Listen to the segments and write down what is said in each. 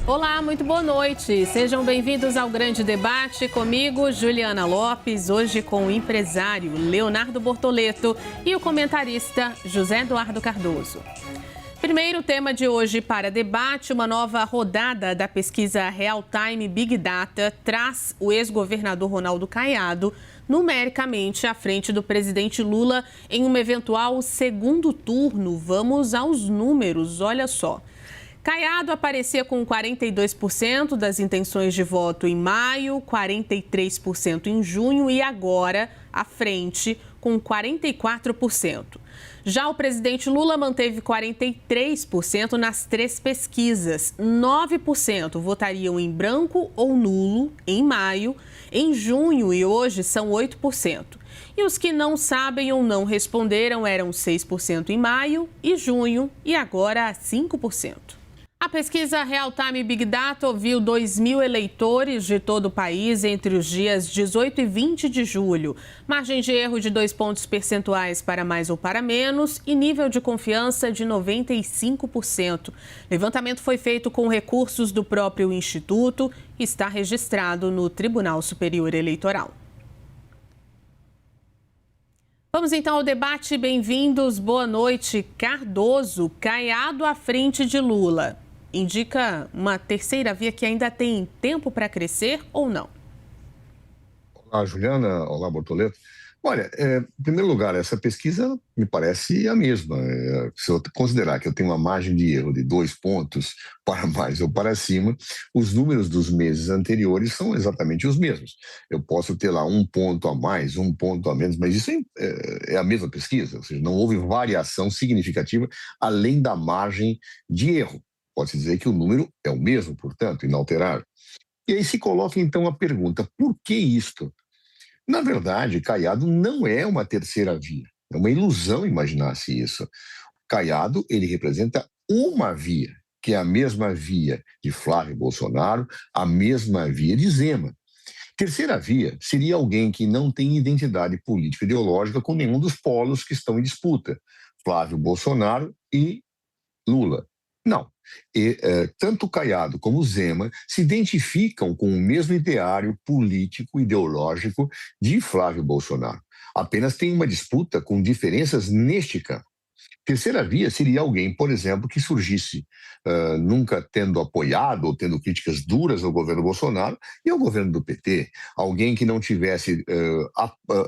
Olá, muito boa noite. Sejam bem-vindos ao Grande Debate. Comigo, Juliana Lopes, hoje com o empresário Leonardo Bortoleto e o comentarista José Eduardo Cardoso. Primeiro tema de hoje para debate, uma nova rodada da pesquisa Real Time Big Data traz o ex-governador Ronaldo Caiado numericamente à frente do presidente Lula em um eventual segundo turno. Vamos aos números, olha só. Caiado aparecia com 42% das intenções de voto em maio, 43% em junho e agora à frente com 44%. Já o presidente Lula manteve 43% nas três pesquisas. 9% votariam em branco ou nulo em maio, em junho e hoje são 8%. E os que não sabem ou não responderam eram 6% em maio e junho e agora 5%. A pesquisa Real Time Big Data ouviu 2.000 eleitores de todo o país entre os dias 18 e 20 de julho. Margem de erro de 2 pontos percentuais para mais ou para menos e nível de confiança de 95%. Levantamento foi feito com recursos do próprio Instituto e está registrado no Tribunal Superior Eleitoral. Vamos então ao debate. Bem-vindos. Boa noite. Cardoso, Caiado à frente de Lula. Indica uma terceira via que ainda tem tempo para crescer ou não? Olá, Juliana. Olá, Bortoleto. Olha, em primeiro lugar, essa pesquisa me parece a mesma. Se eu considerar que eu tenho uma margem de erro de 2 pontos para mais ou para cima, os números dos meses anteriores são exatamente os mesmos. Eu posso ter lá 1 ponto a mais, 1 ponto a menos, mas isso é a mesma pesquisa, ou seja, não houve variação significativa além da margem de erro. Pode-se dizer que o número é o mesmo, portanto, inalterável. E aí se coloca então a pergunta, por que isto? Na verdade, Caiado não é uma terceira via. É uma ilusão imaginar-se isso. Caiado, ele representa uma via, que é a mesma via de Flávio Bolsonaro, a mesma via de Zema. Terceira via seria alguém que não tem identidade política ideológica com nenhum dos polos que estão em disputa, Flávio Bolsonaro e Lula. Não. Tanto Caiado como Zema se identificam com o mesmo ideário político ideológico de Flávio Bolsonaro. Apenas tem uma disputa com diferenças neste campo. Terceira via seria alguém, por exemplo, que surgisse nunca tendo apoiado ou tendo críticas duras ao governo Bolsonaro e ao governo do PT. Alguém que não tivesse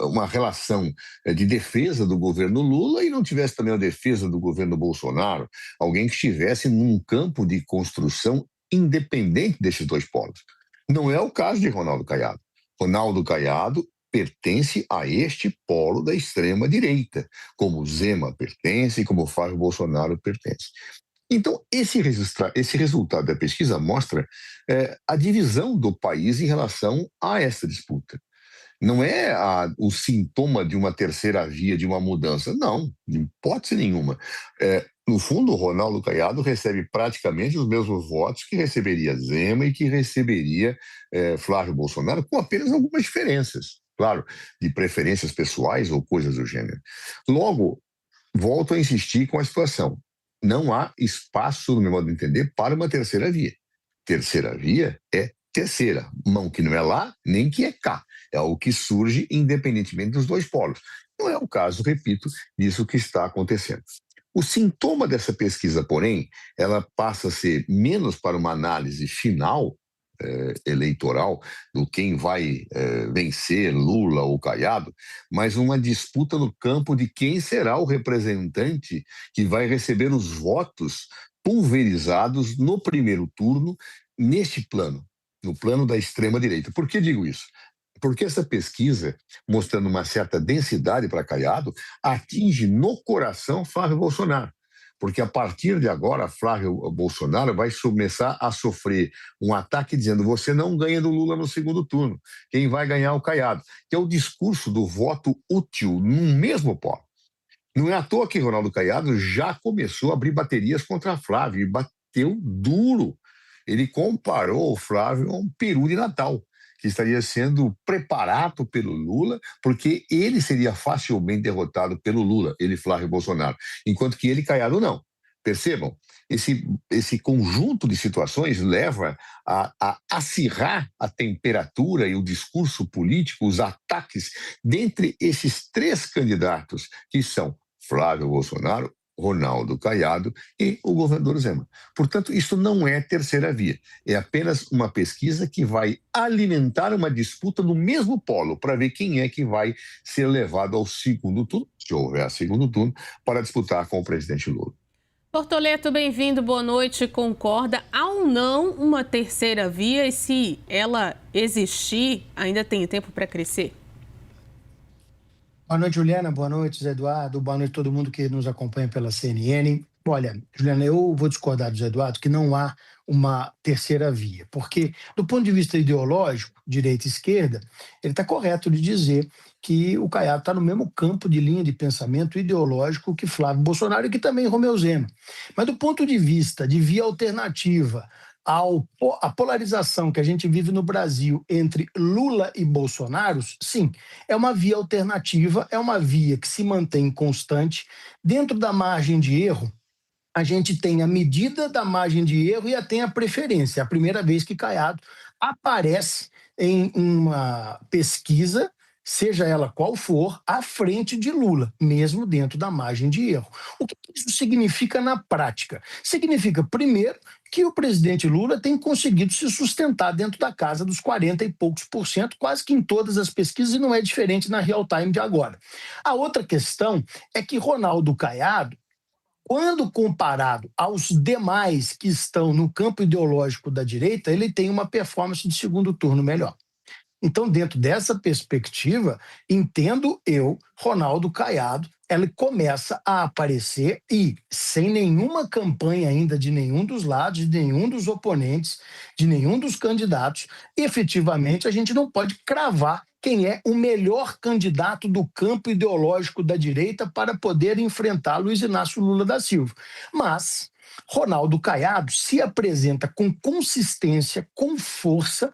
uma relação de defesa do governo Lula e não tivesse também a defesa do governo Bolsonaro. Alguém que estivesse num campo de construção independente desses dois polos. Não é o caso de Ronaldo Caiado. Ronaldo Caiado pertence a este polo da extrema-direita, como Zema pertence, como Flávio Bolsonaro pertence. Então, esse resultado da pesquisa mostra a divisão do país em relação a essa disputa. Não é o sintoma de uma terceira via, de uma mudança. Não, de hipótese nenhuma. No fundo, o Ronaldo Caiado recebe praticamente os mesmos votos que receberia Zema e que receberia Flávio Bolsonaro, com apenas algumas diferenças. Claro, de preferências pessoais ou coisas do gênero. Logo, volto a insistir com a situação. Não há espaço, no meu modo de entender, para uma terceira via. Terceira via é terceira, mão que não é lá, nem que é cá. É o que surge independentemente dos dois polos. Não é o caso, repito, disso que está acontecendo. O sintoma dessa pesquisa, porém, ela passa a ser menos para uma análise final eleitoral do quem vai vencer, Lula ou Caiado, mas uma disputa no campo de quem será o representante que vai receber os votos pulverizados no primeiro turno, neste plano, no plano da extrema-direita. Por que digo isso? Porque essa pesquisa, mostrando uma certa densidade para Caiado, atinge no coração Flávio Bolsonaro. Porque a partir de agora, Flávio Bolsonaro vai começar a sofrer um ataque dizendo: você não ganha do Lula no segundo turno, quem vai ganhar é o Caiado. Que é o discurso do voto útil no mesmo polo. Não é à toa que Ronaldo Caiado já começou a abrir baterias contra Flávio e bateu duro. Ele comparou o Flávio a um peru de Natal, que estaria sendo preparado pelo Lula, porque ele seria facilmente derrotado pelo Lula, ele, Flávio Bolsonaro. Enquanto que ele, Caiado, não. Percebam, esse conjunto de situações leva a acirrar a temperatura e o discurso político, os ataques, dentre esses três candidatos, que são Flávio Bolsonaro, Ronaldo Caiado e o governador Zema. Portanto, isso não é terceira via. É apenas uma pesquisa que vai alimentar uma disputa no mesmo polo para ver quem é que vai ser levado ao segundo turno, se houver segundo turno, para disputar com o presidente Lula. Bortoleto, bem-vindo, boa noite. Concorda? Há ou não uma terceira via e se ela existir, ainda tem tempo para crescer? Boa noite, Juliana. Boa noite, Zé Eduardo. Boa noite a todo mundo que nos acompanha pela CNN. Olha, Juliana, eu vou discordar do Zé Eduardo que não há uma terceira via, porque, do ponto de vista ideológico, direita e esquerda, ele está correto de dizer que o Caiado está no mesmo campo de linha de pensamento ideológico que Flávio Bolsonaro e que também Romeu Zema. Mas, do ponto de vista de via alternativa, a polarização que a gente vive no Brasil entre Lula e Bolsonaro, sim, é uma via alternativa, é uma via que se mantém constante. Dentro da margem de erro, a gente tem a medida da margem de erro e tem a preferência. É a primeira vez que Caiado aparece em uma pesquisa, seja ela qual for, à frente de Lula, mesmo dentro da margem de erro. O que isso significa na prática? Significa, primeiro, que o presidente Lula tem conseguido se sustentar dentro da casa dos 40 e poucos por cento, quase que em todas as pesquisas, e não é diferente na real time de agora. A outra questão é que Ronaldo Caiado, quando comparado aos demais que estão no campo ideológico da direita, ele tem uma performance de segundo turno melhor. Então, dentro dessa perspectiva, entendo eu, Ronaldo Caiado, ele começa a aparecer e, sem nenhuma campanha ainda de nenhum dos lados, de nenhum dos oponentes, de nenhum dos candidatos, efetivamente a gente não pode cravar quem é o melhor candidato do campo ideológico da direita para poder enfrentar Luiz Inácio Lula da Silva. Mas Ronaldo Caiado se apresenta com consistência, com força,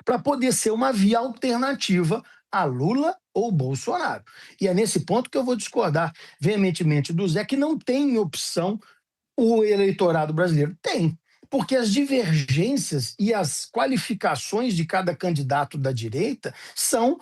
para poder ser uma via alternativa a Lula ou Bolsonaro. E é nesse ponto que eu vou discordar veementemente do Zé, que não tem opção o eleitorado brasileiro. Tem, porque as divergências e as qualificações de cada candidato da direita são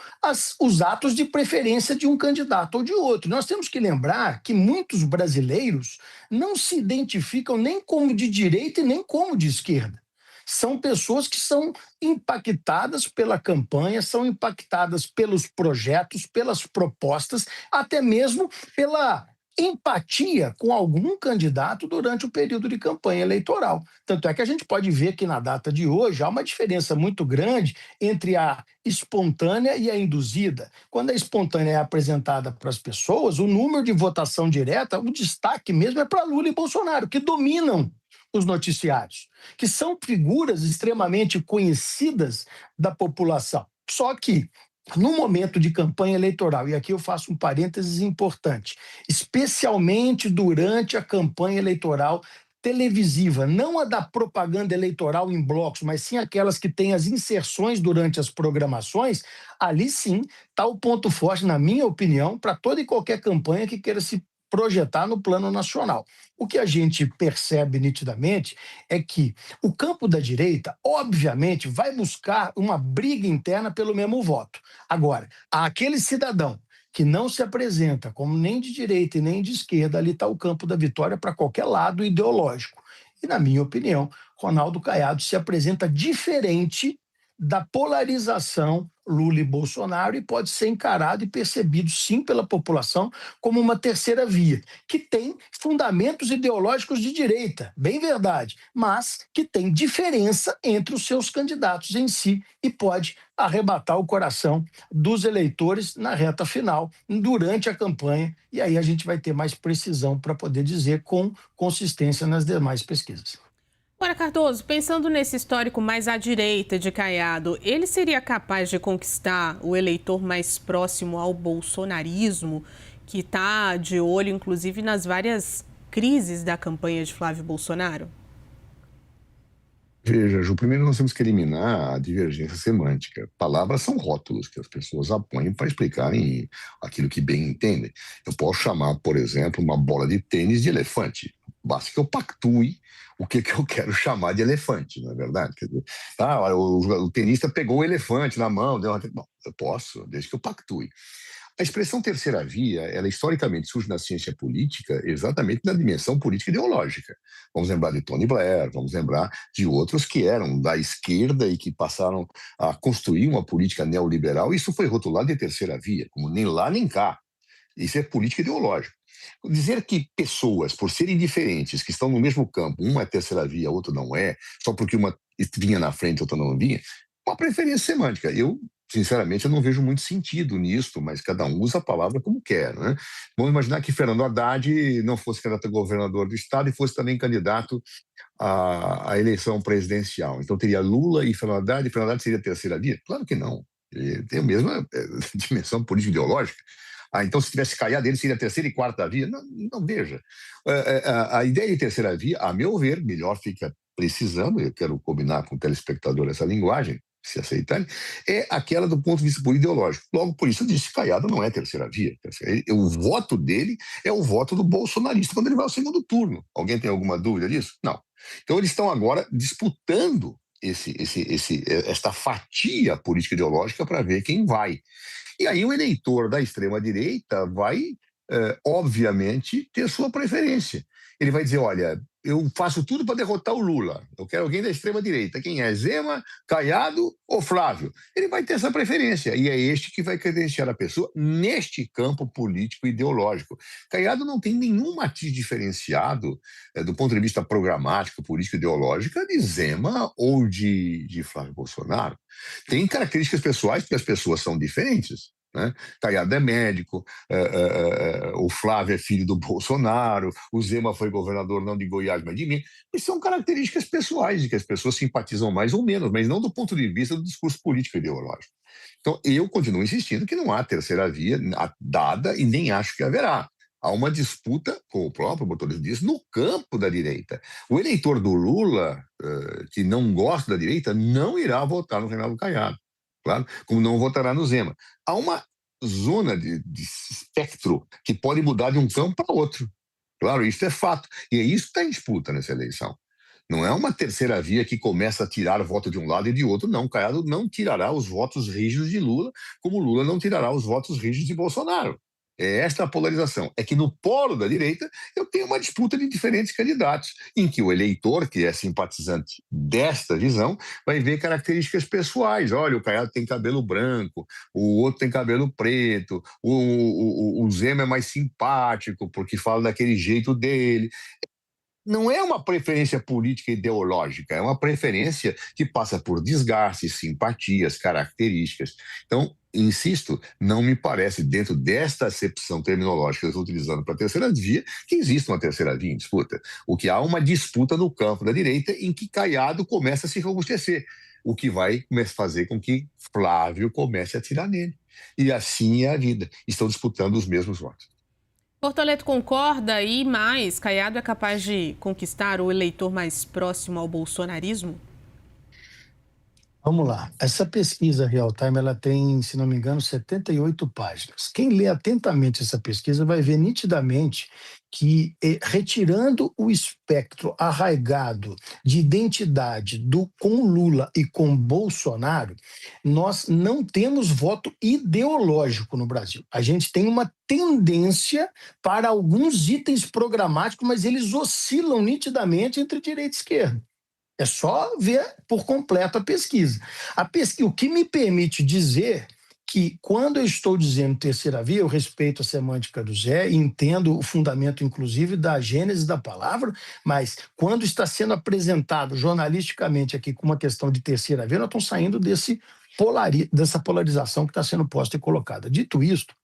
os atos de preferência de um candidato ou de outro. Nós temos que lembrar que muitos brasileiros não se identificam nem como de direita e nem como de esquerda. São pessoas que são impactadas pela campanha, são impactadas pelos projetos, pelas propostas, até mesmo pela empatia com algum candidato durante o período de campanha eleitoral. Tanto é que a gente pode ver que na data de hoje há uma diferença muito grande entre a espontânea e a induzida. Quando a espontânea é apresentada para as pessoas, o número de votação direta, o destaque mesmo é para Lula e Bolsonaro, que dominam os noticiários, que são figuras extremamente conhecidas da população. Só que, no momento de campanha eleitoral, e aqui eu faço um parênteses importante, especialmente durante a campanha eleitoral televisiva, não a da propaganda eleitoral em blocos, mas sim aquelas que têm as inserções durante as programações, ali sim está o ponto forte, na minha opinião, para toda e qualquer campanha que queira se projetar no plano nacional. O que a gente percebe nitidamente é que o campo da direita, obviamente, vai buscar uma briga interna pelo mesmo voto. Agora, aquele cidadão que não se apresenta como nem de direita e nem de esquerda, ali está o campo da vitória para qualquer lado ideológico. E, na minha opinião, Ronaldo Caiado se apresenta diferente da polarização Lula e Bolsonaro e pode ser encarado e percebido, sim, pela população como uma terceira via, que tem fundamentos ideológicos de direita, bem verdade, mas que tem diferença entre os seus candidatos em si e pode arrebatar o coração dos eleitores na reta final, durante a campanha, e aí a gente vai ter mais precisão para poder dizer com consistência nas demais pesquisas. Agora, Cardoso, pensando nesse histórico mais à direita de Caiado, ele seria capaz de conquistar o eleitor mais próximo ao bolsonarismo, que está de olho, inclusive, nas várias crises da campanha de Flávio Bolsonaro? Veja, Ju, primeiro nós temos que eliminar a divergência semântica. Palavras são rótulos que as pessoas apõem para explicarem aquilo que bem entendem. Eu posso chamar, por exemplo, uma bola de tênis de elefante. basta que eu pactue o que eu quero chamar de elefante, não é verdade? Quer dizer, o tenista pegou o elefante na mão, bom, eu posso, desde que eu pactue. A expressão terceira via, ela historicamente surge na ciência política exatamente na dimensão política ideológica. Vamos lembrar de Tony Blair, vamos lembrar de outros que eram da esquerda e que passaram a construir uma política neoliberal. Isso foi rotulado de terceira via, como nem lá nem cá. Isso é política ideológica. Dizer que pessoas, por serem diferentes, que estão no mesmo campo, uma é terceira via, a outra não é, só porque uma vinha na frente, a outra não vinha, uma preferência semântica. Eu, sinceramente, eu não vejo muito sentido nisso, mas cada um usa a palavra como quer, né? Vamos imaginar que Fernando Haddad não fosse candidato a governador do estado e fosse também candidato à eleição presidencial. Então teria Lula e Fernando Haddad seria a terceira via? Claro que não. Ele tem a mesma dimensão política ideológica. Então, se tivesse Caiado, ele seria a terceira e quarta via? Não, não veja. A ideia de terceira via, a meu ver, melhor fica precisando, eu quero combinar com o telespectador essa linguagem, se aceitarem, é aquela do ponto de vista ideológico. Logo, por isso eu disse que Caiado não é terceira via. O voto dele é o voto do bolsonarista quando ele vai ao segundo turno. Alguém tem alguma dúvida disso? Não. Então, eles estão agora disputando esta fatia política ideológica para ver quem vai. E aí o eleitor da extrema-direita vai, obviamente, ter sua preferência. Ele vai dizer, olha, eu faço tudo para derrotar o Lula. Eu quero alguém da extrema-direita. Quem é? Zema, Caiado ou Flávio? Ele vai ter essa preferência. E é este que vai credenciar a pessoa neste campo político e ideológico. Caiado não tem nenhum matiz diferenciado do ponto de vista programático, político e ideológico de Zema ou de Flávio Bolsonaro. Tem características pessoais porque as pessoas são diferentes. Né? Caiado é médico, o Flávio é filho do Bolsonaro, o Zema foi governador não de Goiás, mas de Minas. Isso são características pessoais de que as pessoas simpatizam mais ou menos, mas não do ponto de vista do discurso político e ideológico. Então, eu continuo insistindo que não há terceira via dada e nem acho que haverá. Há uma disputa, como o próprio Bortolett disse, no campo da direita. O eleitor do Lula, que não gosta da direita, não irá votar no Reinaldo Caiado. Claro, como não votará no Zema. Há uma zona de espectro que pode mudar de um campo para outro. Claro, isso é fato. E é isso que está em disputa nessa eleição. Não é uma terceira via que começa a tirar voto de um lado e de outro, não. Caiado não tirará os votos rígidos de Lula, como Lula não tirará os votos rígidos de Bolsonaro. É esta a polarização. É que no polo da direita eu tenho uma disputa de diferentes candidatos, em que o eleitor, que é simpatizante desta visão, vai ver características pessoais. Olha, o Caiado tem cabelo branco, o outro tem cabelo preto, o Zema é mais simpático, porque fala daquele jeito dele. Não é uma preferência política ideológica, é uma preferência que passa por desgastes, simpatias, características. Então, insisto, não me parece, dentro desta acepção terminológica que eu estou utilizando para a terceira via, que existe uma terceira via em disputa. O que há uma disputa no campo da direita em que Caiado começa a se robustecer, o que vai fazer com que Flávio comece a tirar nele. E assim é a vida. Estão disputando os mesmos votos. Bortolett concorda e mais, Caiado é capaz de conquistar o eleitor mais próximo ao bolsonarismo? Vamos lá. Essa pesquisa Real Time, ela tem, se não me engano, 78 páginas. Quem lê atentamente essa pesquisa vai ver nitidamente que, retirando o espectro arraigado de identidade com Lula e com Bolsonaro, nós não temos voto ideológico no Brasil. A gente tem uma tendência para alguns itens programáticos, mas eles oscilam nitidamente entre direita e esquerda. É só ver por completo a pesquisa. O que me permite dizer que, quando eu estou dizendo terceira via, eu respeito a semântica do Zé e entendo o fundamento, inclusive, da gênese da palavra, mas quando está sendo apresentado jornalisticamente aqui com uma questão de terceira via, nós estamos saindo dessa polarização que está sendo posta e colocada. Dito isto,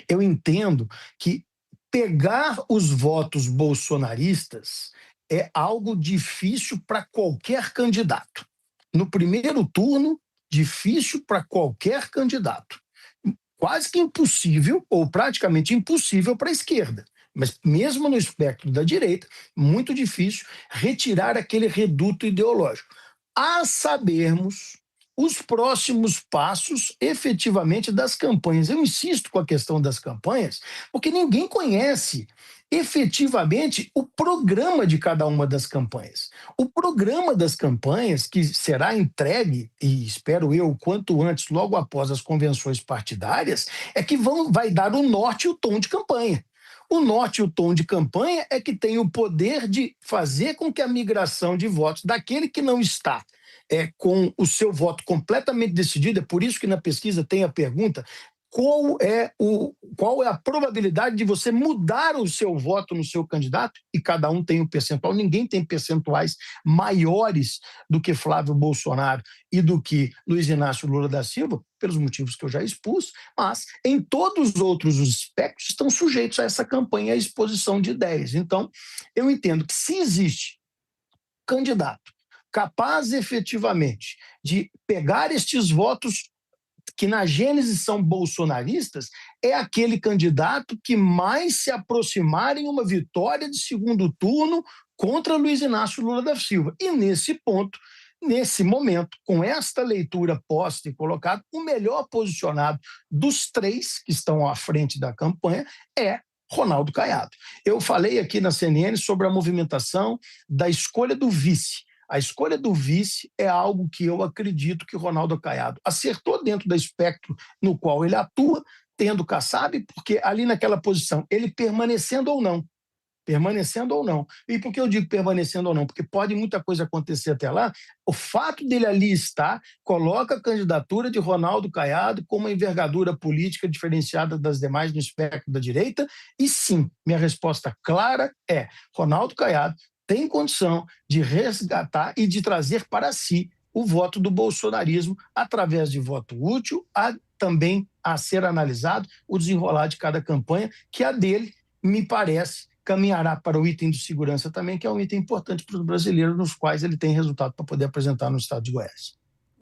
eu entendo que pegar os votos bolsonaristas é algo difícil para qualquer candidato. No primeiro turno, difícil para qualquer candidato. Quase que impossível, ou praticamente impossível para a esquerda. Mas mesmo no espectro da direita, muito difícil retirar aquele reduto ideológico. A sabermos os próximos passos, efetivamente, das campanhas. Eu insisto com a questão das campanhas, porque ninguém conhece efetivamente o programa de cada uma das campanhas. O programa das campanhas, que será entregue, e espero eu, o quanto antes, logo após as convenções partidárias, é que vai dar o norte e o tom de campanha. O norte e o tom de campanha é que tem o poder de fazer com que a migração de votos daquele que não está com o seu voto completamente decidido, é por isso que na pesquisa tem a pergunta: qual é a probabilidade de você mudar o seu voto no seu candidato? E cada um tem um percentual, ninguém tem percentuais maiores do que Flávio Bolsonaro e do que Luiz Inácio Lula da Silva, pelos motivos que eu já expus, mas em todos os outros aspectos estão sujeitos a essa campanha, a exposição de ideias. Então, eu entendo que se existe candidato capaz efetivamente de pegar estes votos que na gênese são bolsonaristas, é aquele candidato que mais se aproximar em uma vitória de segundo turno contra Luiz Inácio Lula da Silva. E nesse ponto, nesse momento, com esta leitura posta e colocada, o melhor posicionado dos três que estão à frente da campanha é Ronaldo Caiado. Eu falei aqui na CNN sobre a movimentação da escolha do vice. A escolha do vice é algo que eu acredito que Ronaldo Caiado acertou dentro do espectro no qual ele atua, tendo Kassab, porque ali naquela posição, ele permanecendo ou não. E por que eu digo permanecendo ou não? Porque pode muita coisa acontecer até lá. O fato dele ali estar coloca a candidatura de Ronaldo Caiado com uma envergadura política diferenciada das demais no espectro da direita. E sim, minha resposta clara é: Ronaldo Caiado tem condição de resgatar e de trazer para si o voto do bolsonarismo através de voto útil, também a ser analisado o desenrolar de cada campanha, que a dele, me parece, caminhará para o item de segurança também, que é um item importante para os brasileiros, nos quais ele tem resultado para poder apresentar no estado de Goiás.